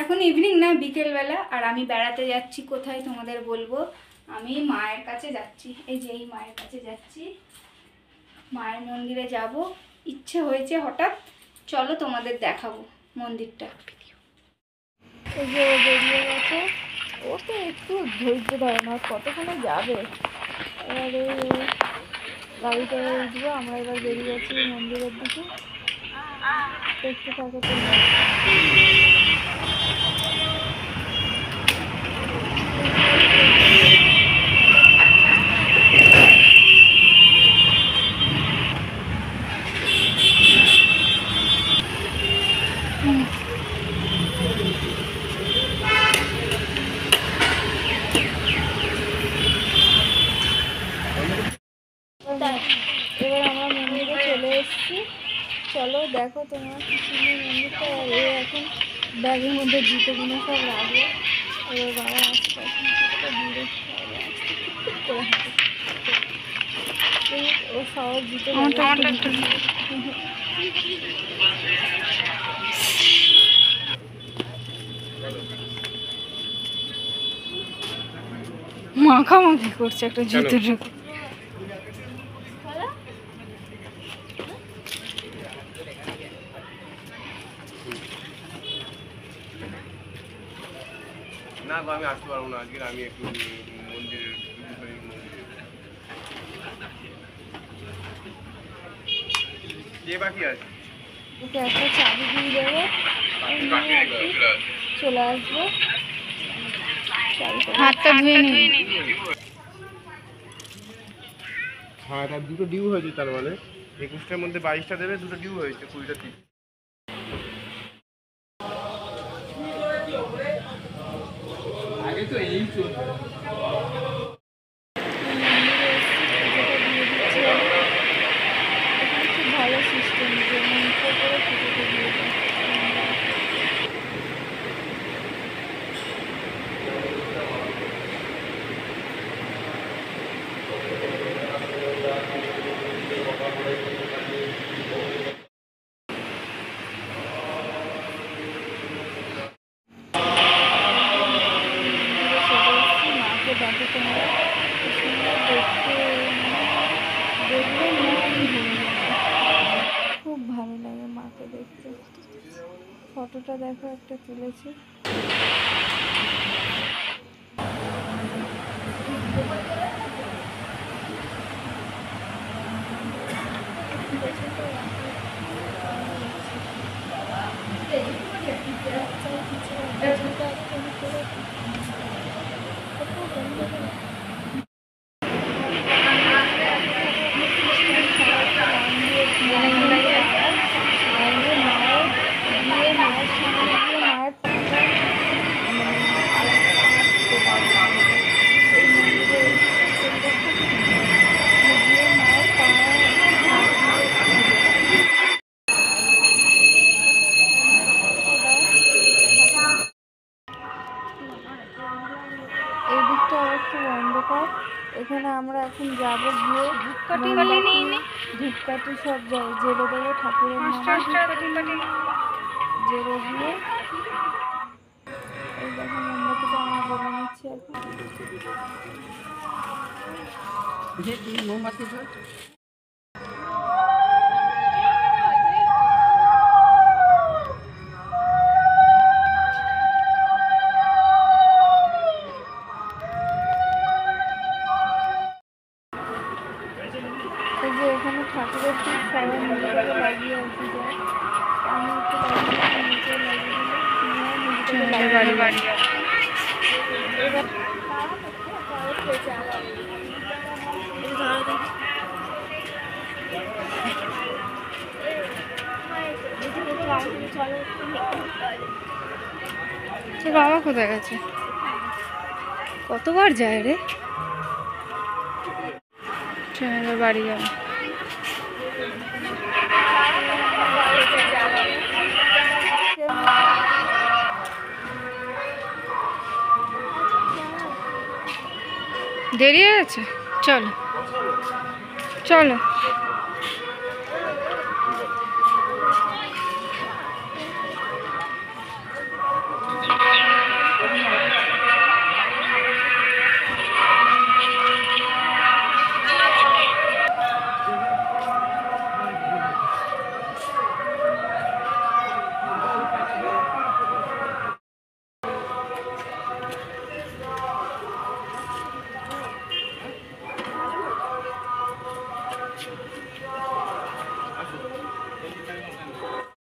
এখন ইভিনিং না, বিকেলবেলা। আর আমি বেড়াতে যাচ্ছি কোথায় তোমাদের বলবো। আমি মায়ের কাছে যাচ্ছি, এই যে এই মায়ের কাছে যাচ্ছি, মায়ের মন্দিরে যাব। ইচ্ছে হয়েছে হঠাৎ, চলো তোমাদের দেখাবো মন্দিরটা। এই যে ও বেরিয়ে গেছে, ও তো একটু ধৈর্য ধরে না, কতক্ষণে যাবে। এবারে গাড়িতে উঠবো, আমরা এবার বেরিয়ে গেছি মন্দিরের দিকে। দেখতে থাকে তো এবার আমরা মন্দিরে চলে এসেছি। চলো দেখো তোমার কি সুন্দর মন্দিরটা। আর এ এখন ব্যাগের মধ্যে জুতোগুলো সব রাখবে। এবার বাবা আসতে এখন কতটা দূরে করে হাঁটে, ও সব জুতো মাখামাখি করছে একটা জুতোর। না আমি আসতে পারবো না আজকে, আমি একটু মন্দিরের কে বাকি আছে, ওকে একটা চাবি দিয়ে দেবো, চলে আসবো। হাতটা ধুয়ে নিবি। হ্যাঁ তার দুটো ডিউ হয়েছে, তার মানে 21টার মধ্যে 22টা দেবে, দুটো ডিউ হয়েছে 20টা থেকে। আগে তো এই চলছে। খুব ভালো সিস্টেম, যে মন্ত্র করে ফটোটা দিয়ে দেয়। মাকে দেখো তোমরা, সুন্দর দেখতে, দেখলে মন ভরে যাবে। খুব ভালো লাগে মাকে দেখতে। ফটোটা দেখো একটা তুলেছি। এই দিকটা একটু অন্ধকার। এখানে আমরা এখন যাবো, গিয়ে ধূপকাঠি সব জেলে দেবো ঠাকুরের নামে। জেলে দিয়ে এই দেখো মোমবাতিটা আমরা বলে নিচ্ছি এখন। মোমবাতি এই যে এখানে ঠাকুরের ঠিক সবাই মিলে করে লাগিয়ে আসি যায়। আমি একটু নিচে লাগিয়ে দিলে বাড়ি এবার তোর বাবা কোথায় গেছে? কতবার যায় রে? চলো বাড়ি যাবো। দেরি হয়ে গেছে, চলো চলো।